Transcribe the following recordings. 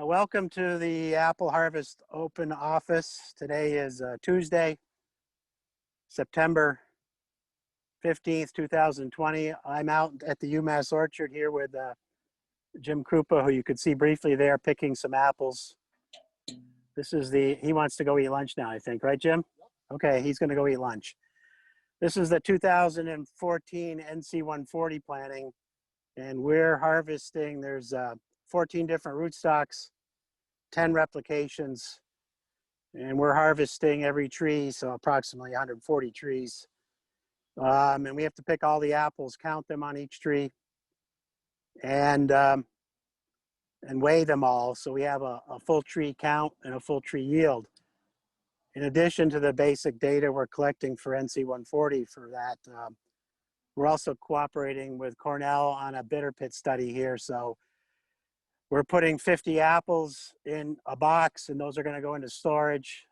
Welcome to the Apple Harvest Open Office. Today is Tuesday, September 15th, 2020. I'm out at the UMass Orchard here with Jim Krupa, who you could see briefly there, picking some apples. He wants to go eat lunch now, I think, right, Jim? Okay, he's going to go eat lunch. This is the 2014 NC-140 planting, and we're harvesting. There's 14 different rootstocks, 10 replications, and we're harvesting every tree, so approximately 140 trees. And we have to pick all the apples, count them on each tree, and weigh them all, so we have a full tree count and a full tree yield. In addition to the basic data we're collecting for NC-140 for that, we're also cooperating with Cornell on a bitter pit study here. So we're putting 50 apples in a box, and those are going to go into storage,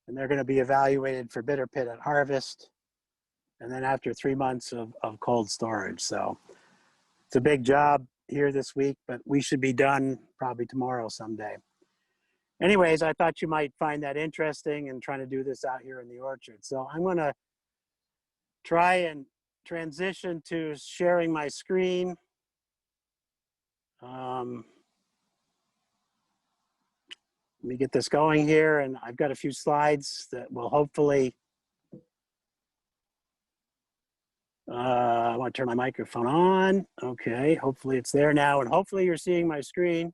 and they're going to be evaluated for bitter pit at harvest, and then after 3 months of cold storage. So it's a big job here this week, but we should be done probably tomorrow someday. Anyways, I thought you might find that interesting and trying to do this out here in the orchard. So I'm going to try and transition to sharing my screen. Let me get this going here, and I've got a few slides that will hopefully, I want to turn my microphone on. Okay, hopefully it's there now, and hopefully you're seeing my screen.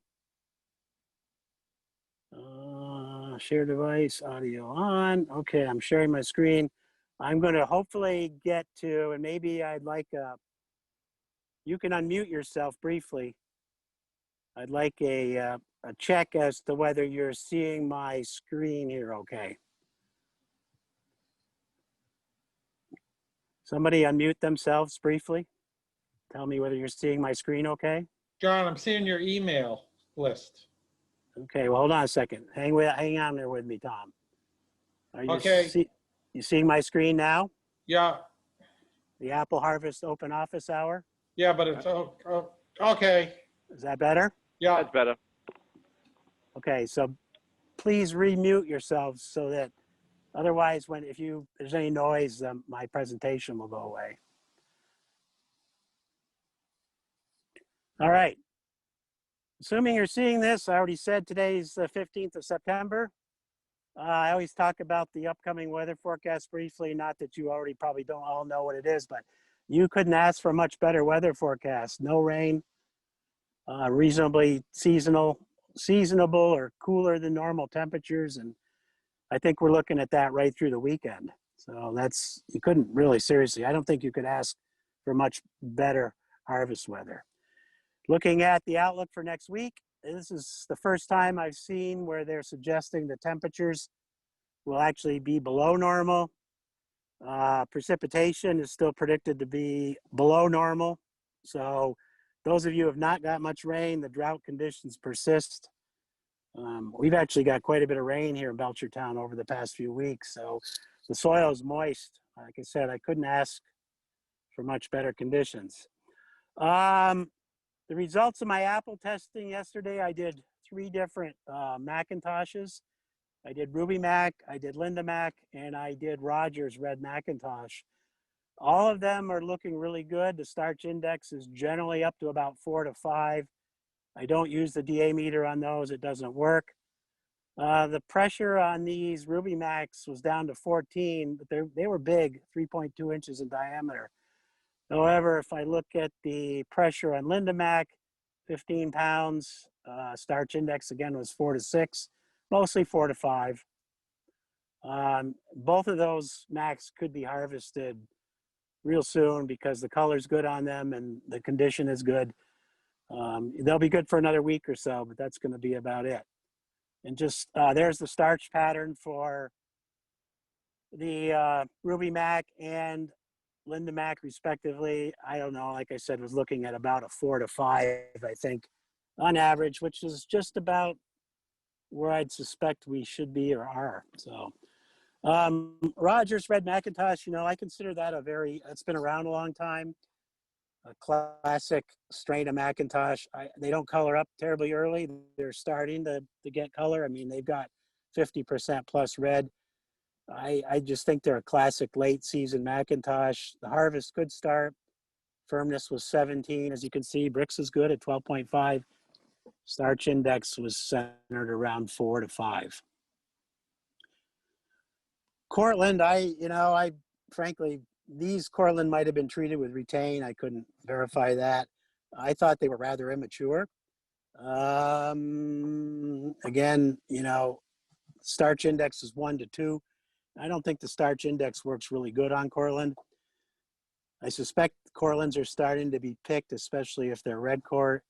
Share device, audio on. Okay, I'm sharing my screen. I'm going to hopefully get to, and maybe I'd like you can unmute yourself briefly. I'd like a check as to whether you're seeing my screen here okay. Somebody unmute themselves briefly. Tell me whether you're seeing my screen okay. John, I'm seeing your email list. Okay, well, hold on a second. Hang on there with me, Tom. Are you Okay. You seeing my screen now? Yeah. The Apple Harvest Open Office Hour? Yeah, but it's okay. Is that better? Yeah. That's better. Okay, so please remute yourselves so that otherwise if there's any noise, my presentation will go away. All right. Assuming you're seeing this, I already said today's the 15th of September. I always talk about the upcoming weather forecast briefly, not that you already probably don't all know what it is, but you couldn't ask for a much better weather forecast. No rain, reasonably seasonable or cooler than normal temperatures. And I think we're looking at that right through the weekend. So you couldn't really seriously, I don't think you could ask for much better harvest weather. Looking at the outlook for next week, this is the first time I've seen where they're suggesting the temperatures will actually be below normal. Precipitation is still predicted to be below normal. So those of you who have not got much rain, the drought conditions persist. We've actually got quite a bit of rain here in Belchertown over the past few weeks. So the soil is moist. Like I said, I couldn't ask for much better conditions. The results of my apple testing yesterday, I did 3 different McIntoshes. I did Ruby Mac, I did Linda Mac, and I did Rogers Red Macintosh. All of them are looking really good. The starch index is generally up to about 4 to 5. I don't use the DA meter on those, it doesn't work. The pressure on these Ruby Macs was down to 14, but they were big, 3.2 inches in diameter. However, if I look at the pressure on Linda Mac, 15 pounds, starch index again was 4 to 6, mostly 4 to 5. Both of those Macs could be harvested real soon because the color's good on them and the condition is good. They'll be good for another week or so, but that's going to be about it. And just there's the starch pattern for the Ruby Mac and Linda Mac respectively. I don't know, like I said, was looking at about a 4 to 5, I think, on average, which is just about where I'd suspect we should be or are. So Rogers Red Macintosh, I consider that it's been around a long time. a classic strain of McIntosh. They don't color up terribly early. They're starting to get color. I mean, they've got 50% plus red. I just think they're a classic late season McIntosh. The harvest could start. Firmness was 17. As you can see, Brix is good at 12.5. Starch index was centered around 4 to 5. Cortland, I frankly, these Cortland might have been treated with retain. I couldn't verify that. I thought they were rather immature. Again, starch index is 1 to 2. I don't think the starch index works really good on Cortland. I suspect Cortlands are starting to be picked, especially if they're red cort.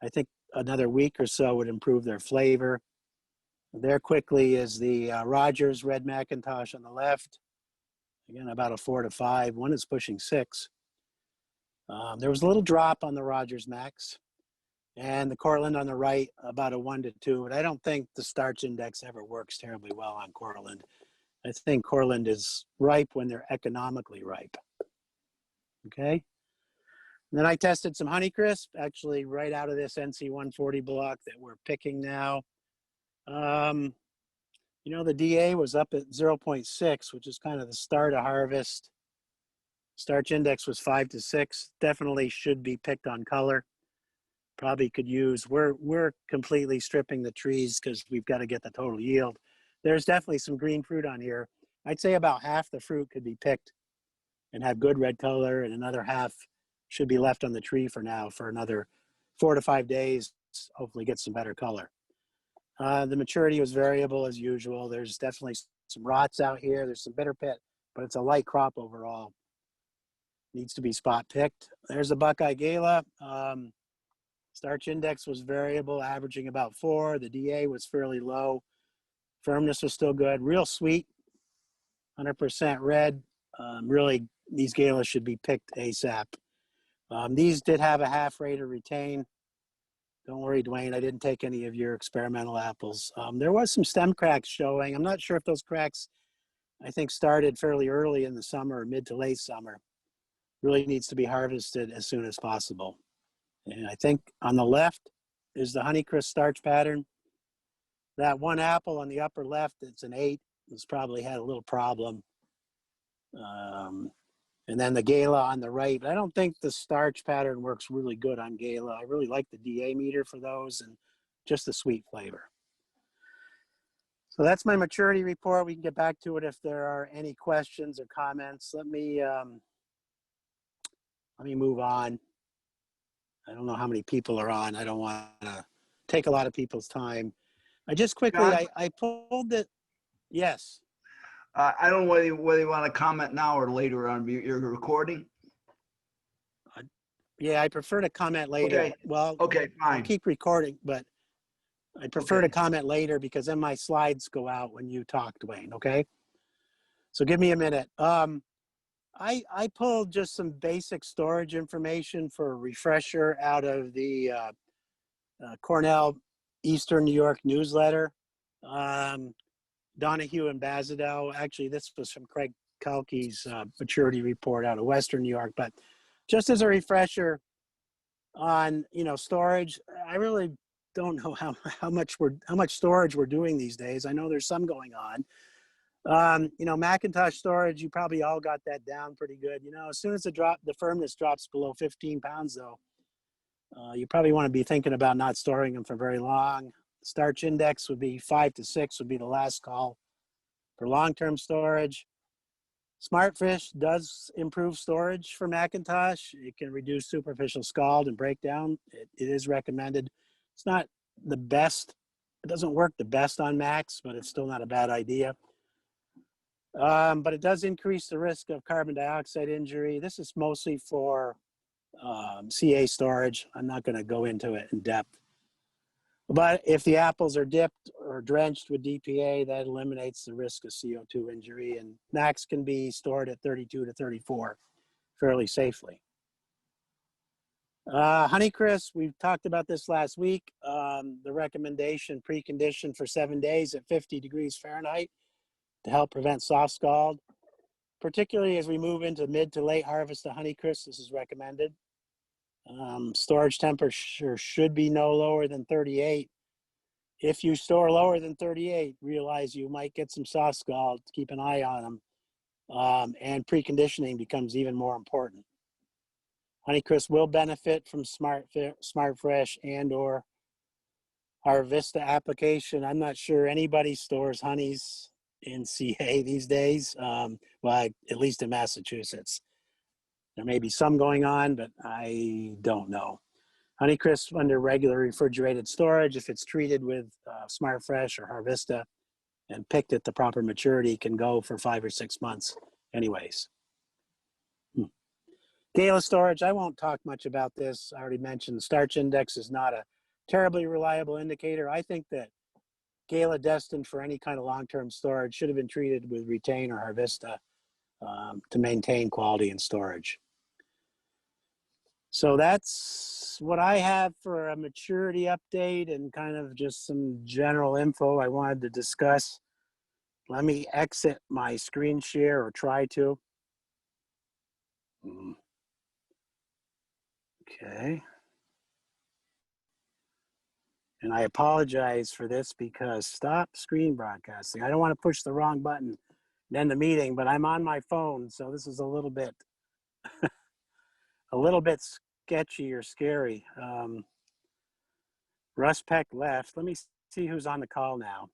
I think another week or so would improve their flavor. There quickly is the Rogers Red Macintosh on the left. Again, about a 4 to 5. One is pushing 6. There was a little drop on the Rogers Max. And the Cortland on the right, about a 1 to 2. But I don't think the starch index ever works terribly well on Cortland. I think Cortland is ripe when they're economically ripe. Okay. And then I tested some Honeycrisp, actually right out of this NC-140 block that we're picking now. The DA was up at 0.6, which is kind of the start of harvest. Starch index was 5 to 6. Definitely should be picked on color. Probably could use, we're completely stripping the trees because we've got to get the total yield. There's definitely some green fruit on here. I'd say about half the fruit could be picked and have good red color, and another half should be left on the tree for now for another 4 to 5 days, hopefully get some better color. The maturity was variable as usual. There's definitely some rots out here. There's some bitter pit, but it's a light crop overall. Needs to be spot picked. There's a Buckeye Gala. Starch index was variable, averaging about 4. The DA was fairly low. Firmness was still good. Real sweet, 100% red. Really, these Galas should be picked ASAP. These did have a half rate of retain. Don't worry, Dwayne, I didn't take any of your experimental apples. There was some stem cracks showing. I'm not sure if those cracks, I think, started fairly early in the summer, mid to late summer. Really needs to be harvested as soon as possible. And I think on the left is the Honeycrisp starch pattern. That one apple on the upper left, it's an 8. It's probably had a little problem. And then the Gala on the right. But I don't think the starch pattern works really good on Gala. I really like the DA meter for those and just the sweet flavor. So that's my maturity report. We can get back to it if there are any questions or comments. Let me move on. I don't know how many people are on. I don't want to take a lot of people's time. I just quickly, John? I pulled it. Yes. I don't know whether you want to comment now or later on your recording. Yeah, I prefer to comment later. Okay. Well, Okay, I'll fine. keep recording, but I prefer to Okay. comment later because then my slides go out when you talk, Dwayne, okay? So give me a minute. I pulled just some basic storage information for a refresher out of the Cornell Eastern New York newsletter. Donahue and Bazadell. Actually, this was from Craig Kalke's maturity report out of Western New York. But just as a refresher on storage, I really don't know how much storage we're doing these days. I know there's some going on. McIntosh storage, you probably all got that down pretty good. As soon as the firmness drops below 15 pounds, though, you probably want to be thinking about not storing them for very long. Starch index would be 5 to 6 would be the last call for long-term storage. Smartfish does improve storage for McIntosh. It can reduce superficial scald and breakdown. It is recommended. It's not the best. It doesn't work the best on Max, but it's still not a bad idea. But it does increase the risk of carbon dioxide injury. This is mostly for CA storage. I'm not going to go into it in depth. But if the apples are dipped or drenched with DPA, that eliminates the risk of CO2 injury. And Max can be stored at 32 to 34 fairly safely. Honeycrisp, we've talked about this last week. The recommendation, precondition for 7 days at 50 degrees Fahrenheit to help prevent soft scald. Particularly as we move into mid to late harvest of Honeycrisp, this is recommended. Storage temperature should be no lower than 38. If you store lower than 38, realize you might get some soft scald. Keep an eye on them. And preconditioning becomes even more important. Honeycrisp will benefit from Smart Fresh and or our Vista application. I'm not sure anybody stores honeys in CA these days, well, at least in Massachusetts. There may be some going on, but I don't know. Honeycrisp under regular refrigerated storage, if it's treated with Smart Fresh or Harvista and picked at the proper maturity, can go for 5 or 6 months anyways. Gala storage, I won't talk much about this. I already mentioned the starch index is not a terribly reliable indicator. I think that Gala destined for any kind of long-term storage should have been treated with Retain or Harvista to maintain quality in storage. So that's what I have for a maturity update and kind of just some general info I wanted to discuss. Let me exit my screen share or try to. Okay. And I apologize for this because stop screen broadcasting. I don't want to push the wrong button and end the meeting, but I'm on my phone, so this is a little bit sketchy or scary. Russ Peck left. Let me see who's on the call now.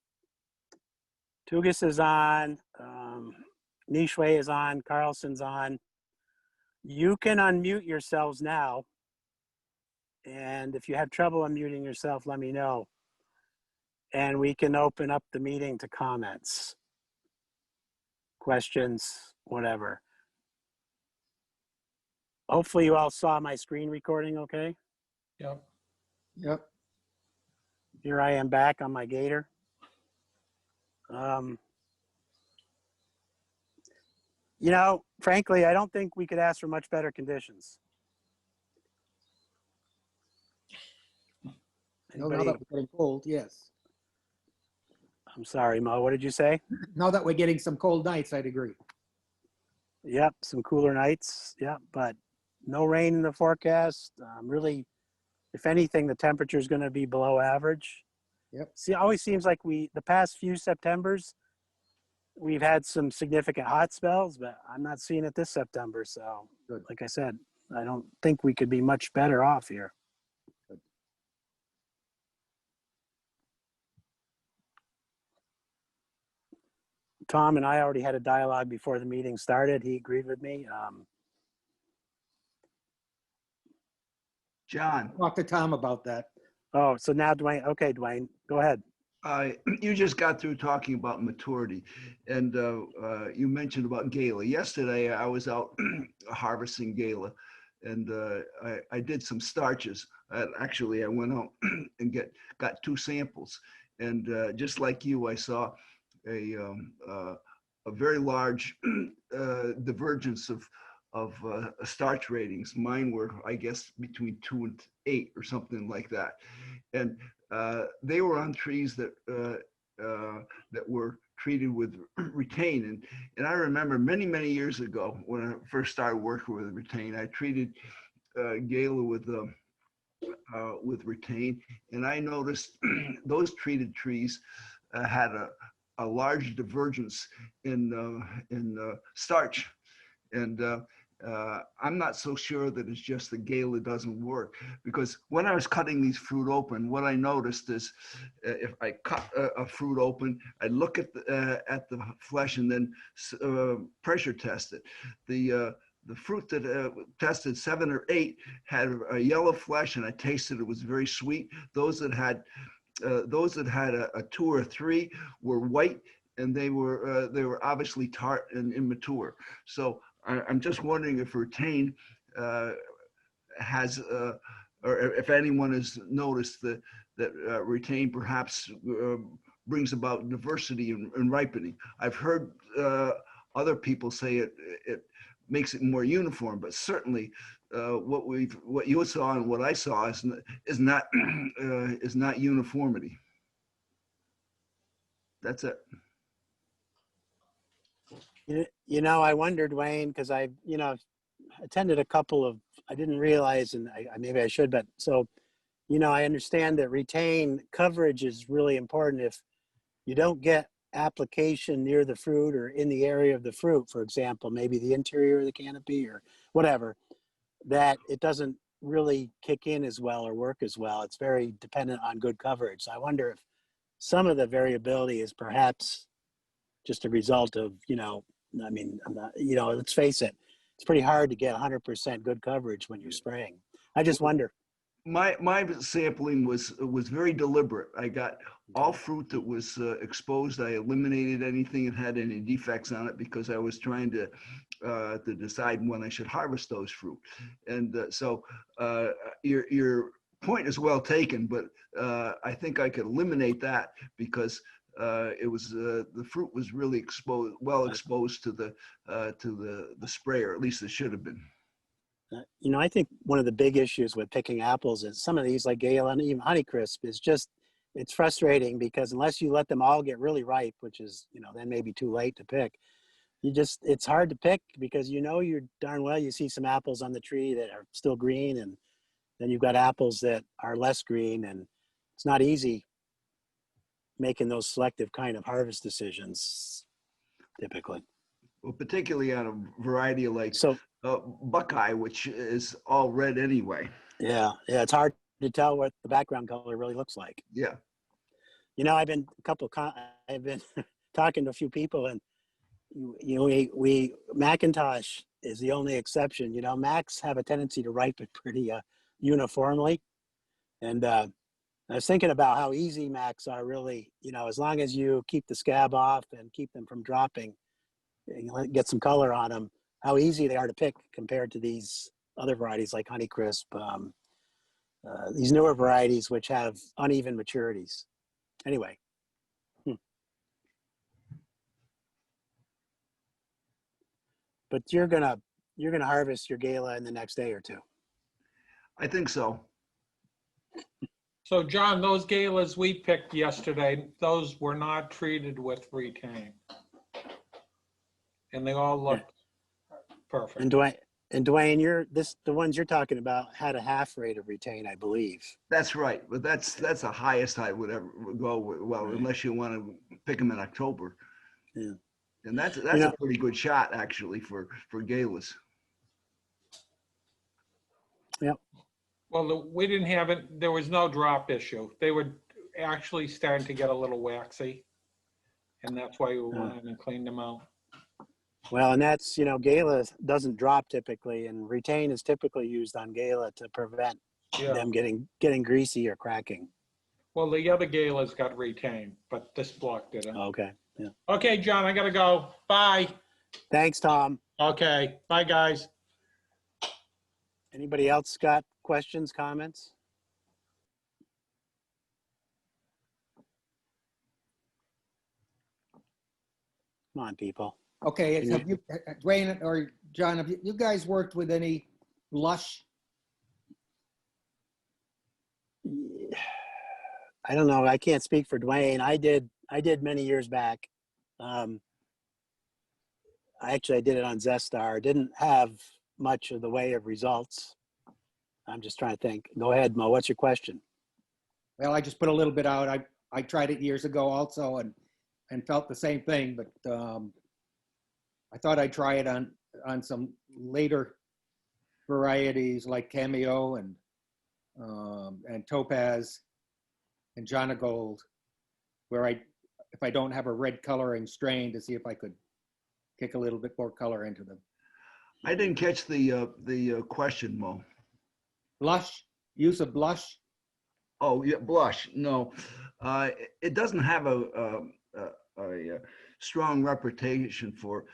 Tugas is on. Nishwe is on. Carlson's on. You can unmute yourselves now. And if you have trouble unmuting yourself, let me know. And we can open up the meeting to comments, questions, whatever. Hopefully you all saw my screen recording okay? Yep. Yep. Here I am back on my Gator. You know, frankly, I don't think we could ask for much better conditions. No, now that we're getting cold, yes. I'm sorry, Mo, what did you say? Now that we're getting some cold nights, I'd agree. Yep, some cooler nights. Yep, but no rain in the forecast. Really, if anything, the temperature is going to be below average. Yep. See, it always seems like the past few Septembers, we've had some significant hot spells, but I'm not seeing it this September. So, Good. Like I said, I don't think we could be much better off here. Good. Tom and I already had a dialogue before the meeting started. He agreed with me. John, Talk to Tom about that. Oh, so now Dwayne, okay, Dwayne, go ahead. you just got through talking about maturity, and you mentioned about Gala. Yesterday, I was out harvesting Gala, and I did some starches. Actually, I went out and got 2 samples, and just like you, I saw a very large divergence of starch ratings. Mine were, I guess, between 2 and 8 or something like that, and they were on trees that were treated with Retain. And I remember many years ago when I first started working with Retain, I treated Gala with Retain, and I noticed those treated trees had a large divergence in starch. And I'm not so sure that it's just the Gala doesn't work, because when I was cutting these fruit open, what I noticed is if I cut a fruit open, I look at the flesh and then pressure test it. The fruit that tested 7 or 8 had a yellow flesh, and I tasted it was very sweet. Those that had a 2 or 3 were white, and they were obviously tart and immature. So I'm just wondering if Retain has, or if anyone has noticed that Retain perhaps brings about diversity in ripening. I've heard other people say it makes it more uniform, but certainly what you saw and what I saw is not uniformity. That's it. You know, I wondered, Wayne, because attended a couple of, I didn't realize, and maybe I should, but so, I understand that retain coverage is really important. If you don't get application near the fruit or in the area of the fruit, for example, maybe the interior of the canopy or whatever, that it doesn't really kick in as well or work as well. It's very dependent on good coverage. So I wonder if some of the variability is perhaps just a result of, let's face it, it's pretty hard to get 100% good coverage when you're spraying. I just wonder. My sampling was very deliberate. I got all fruit that was exposed. I eliminated anything that had any defects on it because I was trying to decide when I should harvest those fruit. And so your point is well taken, but I think I could eliminate that because it was the fruit was really exposed to the sprayer. At least it should have been. I think one of the big issues with picking apples is some of these, like Gala and even Honeycrisp, is just, it's frustrating because unless you let them all get really ripe, which is, then maybe too late to pick, it's hard to pick because you're darn well, you see some apples on the tree that are still green, and then you've got apples that are less green, and it's not easy making those selective kind of harvest decisions typically. Well, particularly on a variety like So Buckeye, which is all red anyway. yeah, it's hard to tell what the background color really looks like. Yeah. I've been talking to a few people, and McIntosh is the only exception. Macs have a tendency to ripen pretty uniformly, and I was thinking about how easy Macs are really. As long as you keep the scab off and keep them from dropping, and get some color on them, how easy they are to pick compared to these other varieties like Honeycrisp, these newer varieties which have uneven maturities. Anyway. But you're gonna harvest your Gala in the next day or two. I think so. So John, those galas we picked yesterday, those were not treated with retain. And they all looked perfect. And Dwayne, the ones you're talking about had a half rate of retain, I believe. That's right, but that's the highest I would ever go with. Well, Right. unless you want to pick them in October. Yeah. And that's a pretty good shot actually for galas. Yep. Well, we didn't have it, there was no drop issue. They were actually starting to get a little waxy. And that's why we went in and cleaned them out. Well, and that's, Gala doesn't drop typically, and retain is typically used on Gala to prevent them getting greasy or cracking. Well, the other galas got retained, but this block didn't. Okay. Yeah. Okay, John, I gotta go. Bye. Thanks, Tom. Okay, bye, guys. Anybody else got questions, comments? Come on, people. Okay, Can have you, Dwayne or John, have you guys worked with any lush? I don't know. I can't speak for Dwayne. I did many years back. I did it on Zestar. Didn't have much of the way of results. I'm just trying to think. Go ahead, Mo. What's your question? Well, I just put a little bit out. I tried it years ago also and felt the same thing, but I thought I'd try it on some later varieties like Cameo and Topaz and Jana Gold, where if I don't have a red coloring strain, to see if I could kick a little bit more color into them. I didn't catch the question, Mo. Blush, use of blush. Oh yeah, blush. No, it doesn't have a strong reputation for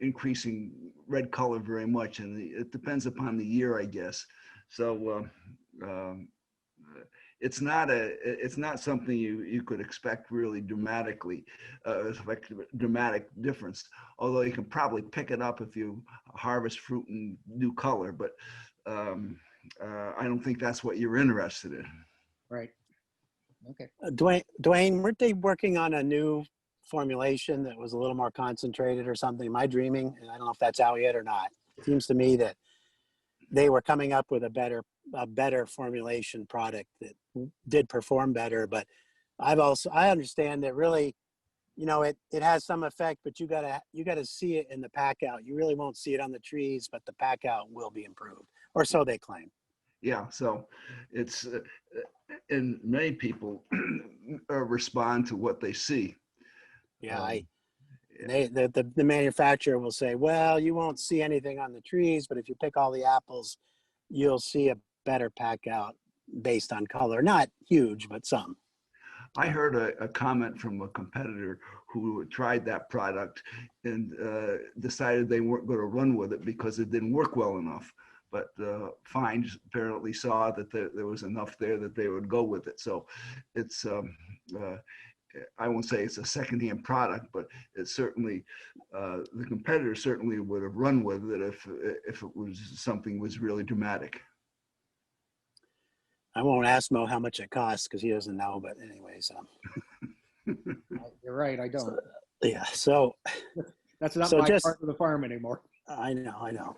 increasing red color very much, and it depends upon the year, I guess. So it's not something you could expect really dramatic difference. Although you can probably pick it up if you harvest fruit in new color, but I don't think that's what you're interested in. Right. Okay. Dwayne, weren't they working on a new formulation that was a little more concentrated or something? Am I dreaming? And I don't know if that's out yet or not. seems to me that they were coming up with a better formulation product that did perform better. But I understand that really, you know, it has some effect, but you gotta see it in the pack out. You really won't see it on the trees, but the pack out will be improved, or so they claim. Yeah, so it's and many people respond to what they see. Yeah, Um, the manufacturer will say, well, you won't see anything on the trees, but if you pick all the apples, you'll see a better pack out based on color. Not huge, but some. I heard a comment from a competitor who tried that product and decided they weren't going to run with it because it didn't work well enough. But Fines apparently saw that there was enough there that they would go with it. So it's, I won't say it's a secondhand product, but it's certainly, the competitor certainly would have run with it if it was something was really dramatic. I won't ask Mo how much it costs because he doesn't know. But anyways, You're right, I don't. yeah. So That's not So my just- part of the farm anymore. I know.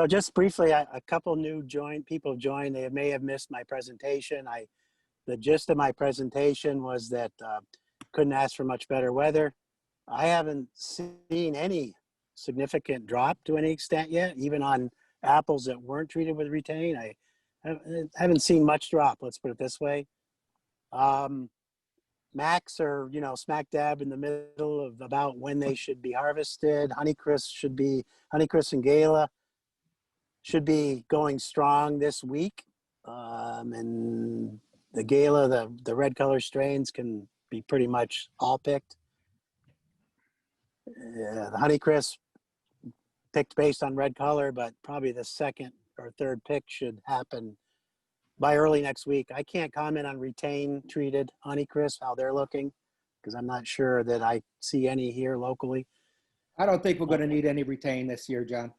Just briefly, a couple new people joined. They may have missed my presentation. The gist of my presentation was that couldn't ask for much better weather. I haven't seen any significant drop to any extent yet, even on apples that weren't treated with retain. I haven't seen much drop. Let's put it this way. Max are, you know, smack dab in the middle of about when they should be harvested. Honeycrisp and Gala should be going strong this week. And the Gala, the red color strains can be pretty much all picked. The Honeycrisp picked based on red color, but probably the second or third pick should happen by early next week. I can't comment on retain treated Honeycrisp, how they're looking, because I'm not sure that I see any here locally. I don't think we're going to need any retain this year, John.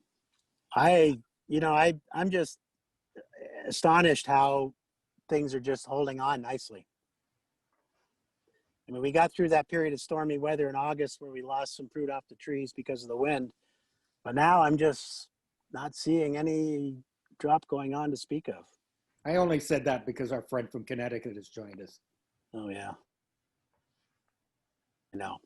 I'm just astonished how things are just holding on nicely. I mean, we got through that period of stormy weather in August where we lost some fruit off the trees because of the wind, but now I'm just not seeing any drop going on to speak of. I only said that because our friend from Connecticut has joined us. Oh yeah. I know.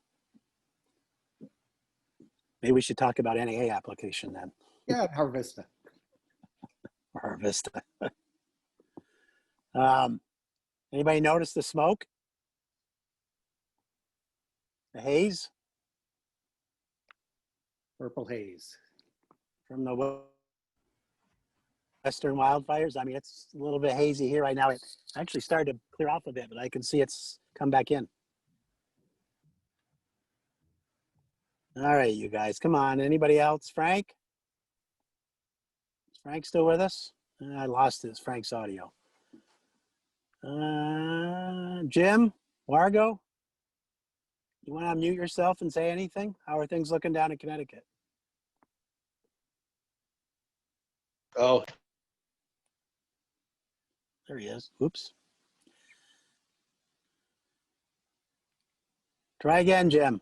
Maybe we should talk about NAA application then. Yeah, Harvesta. Or Vista. Anybody notice the smoke? The haze Purple haze. from the western wildfires? I mean, it's a little bit hazy here right now. It actually started to clear off a bit, but I can see it's come back in. All right, you guys, come on. Anybody else? Frank? Is Frank still with us? I lost Frank's audio. Jim? Wargo? You want to unmute yourself and say anything? How are things looking down in Connecticut? Oh, There he is. Oops. Try again, Jim.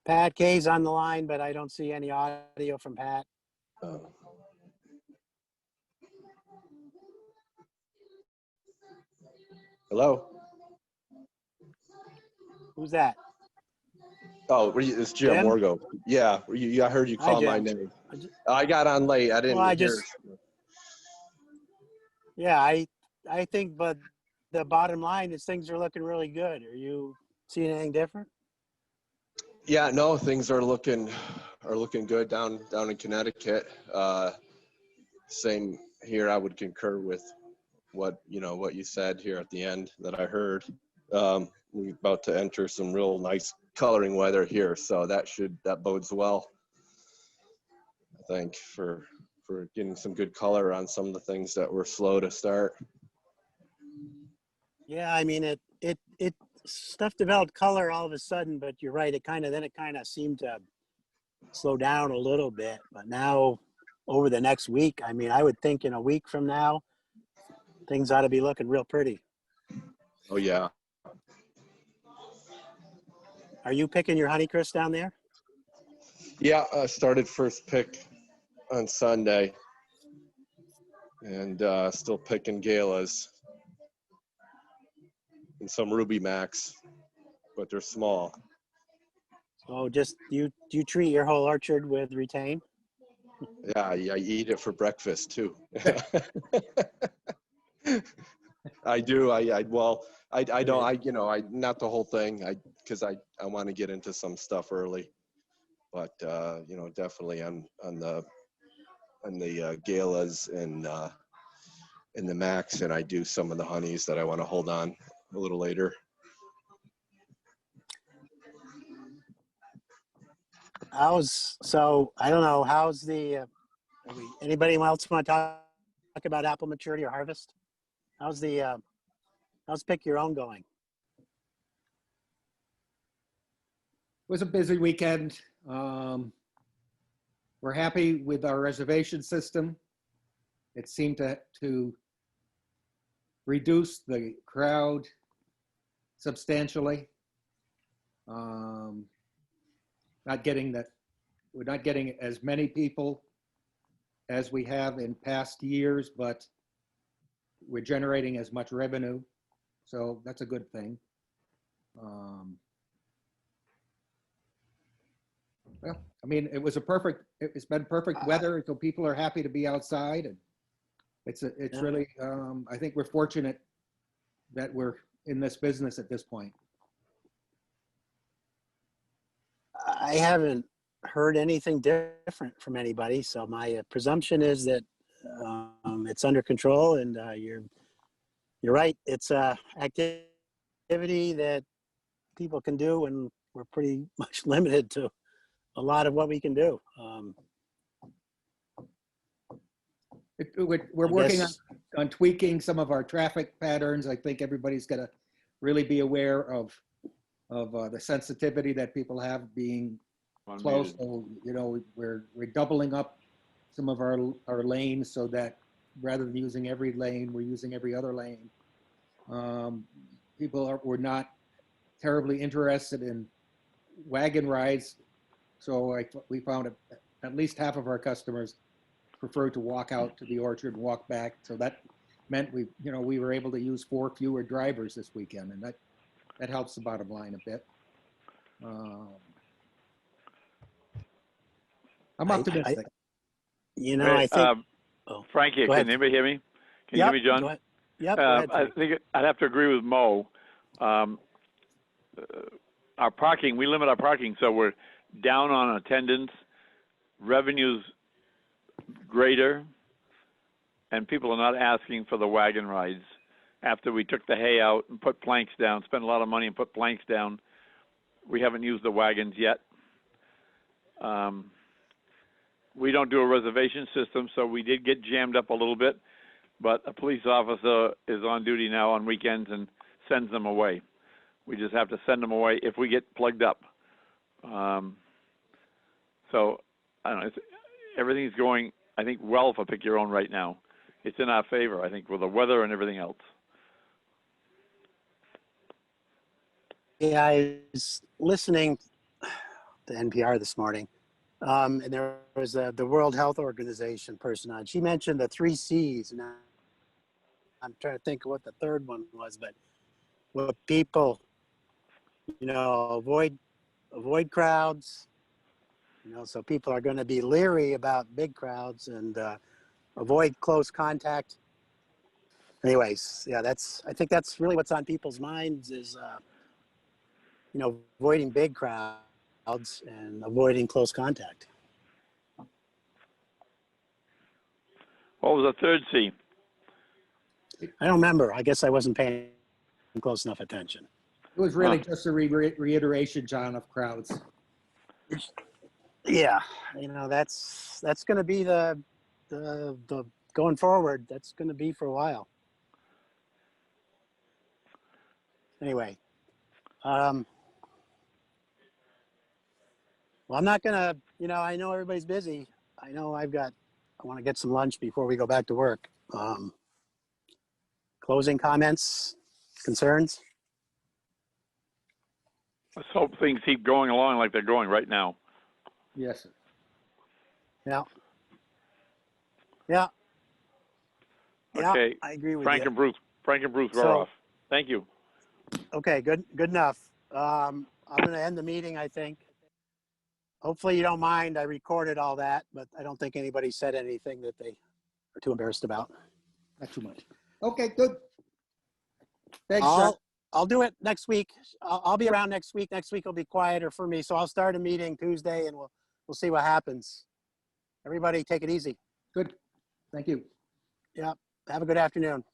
Pat Kay's on the line, but I don't see any audio from Pat. hello. Who's that? Oh, it's Jim Jim? Wargo. Yeah, I heard you Hi, call my Jim. name. I got on late. I didn't Well, I hear. just- Yeah, I think, but the bottom line is things are looking really good. Are you seeing anything different? Yeah, no, things are looking good down in Connecticut. Same here. I would concur with what you said here at the end that I heard. We're about to enter some real nice coloring weather here, so that bodes well. I think for getting some good color on some of the things that were slow to start. Yeah, I mean it stuff developed color all of a sudden, but you're right. It kind of seemed to slow down a little bit, but now over the next week. I mean, I would think in a week from now, things ought to be looking real pretty. Oh, yeah. Are you picking your Honeycrisp down there? Yeah, I started first pick on Sunday and still picking Galas and some Ruby Max, but they're small. So just, do you treat your whole orchard with retain? Yeah, I eat it for breakfast too. I do. I don't, not the whole thing. Because I want to get into some stuff early, but definitely on the Galas and the Max, and I do some of the honeys that I want to hold on a little later. So I don't know, how's the, anybody else want to talk about apple maturity or harvest? How's pick your own going? It was a busy weekend. We're happy with our reservation system. It seemed to reduce the crowd substantially. We're not getting as many people as we have in past years, but we're generating as much revenue. So that's a good thing. Well, I mean, it's been perfect weather, so people are happy to be outside, and it's really, I think we're fortunate that we're in this business at this point. I haven't heard anything different from anybody, so my presumption is that it's under control, and you're right. It's a activity that people can do, and we're pretty much limited to a lot of what we can do. We're working on tweaking some of our traffic patterns. I think everybody's got to really be aware of the sensitivity that people have being close. So, we're doubling up some of our lanes so that rather than using every lane, we're using every other lane. We're not terribly interested in wagon rides. So we found at least half of our customers prefer to walk out to the orchard and walk back. So that meant we were able to use 4 fewer drivers this weekend, and that helps the bottom line a bit. I'm optimistic. I think. Frankie, can anybody hear me? Can you hear me, John? Go ahead. Yep, go ahead. I think I'd have to agree with Mo. Our parking, we limit our parking, so we're down on attendance, revenue's greater, and people are not asking for the wagon rides. After we took the hay out and put planks down, spent a lot of money and put planks down, we haven't used the wagons yet. We don't do a reservation system, so we did get jammed up a little bit, but a police officer is on duty now on weekends and sends them away. We just have to send them away if we get plugged up. So I don't know. Everything's going, I think, well for Pick Your Own right now. It's in our favor, I think, with the weather and everything else. Yeah, I was listening to NPR this morning, and there was the World Health Organization person on. She mentioned the 3 C's, and I'm trying to think of what the third one was, but what people, avoid crowds. So people are going to be leery about big crowds and avoid close contact. Anyways, yeah, I think that's really what's on people's minds is, avoiding big crowds and avoiding close contact. What was the third C? I don't remember. I guess I wasn't paying close enough attention. It was really just a reiteration, John, of crowds. Yeah, that's going to be the going forward. That's going to be for a while. Anyway, well, I'm not going to. I know everybody's busy. I know I've got want to get some lunch before we go back to work. Closing comments, concerns? Let's hope things keep going along like they're going right now. Yes, sir. Yeah. Yeah. Yeah, Okay. I agree with Frank you. and Bruce are So- off. Thank you. Okay, good enough. I'm going to end the meeting, I think. Hopefully you don't mind. I recorded all that, but I don't think anybody said anything that they are too embarrassed about. Not too much. Okay, good. Thanks, Chuck. I'll do it next week. I'll be around next week. Next week will be quieter for me. So I'll start a meeting Tuesday and we'll see what happens. Everybody take it easy. Good. Thank you. Yeah. Have a good afternoon.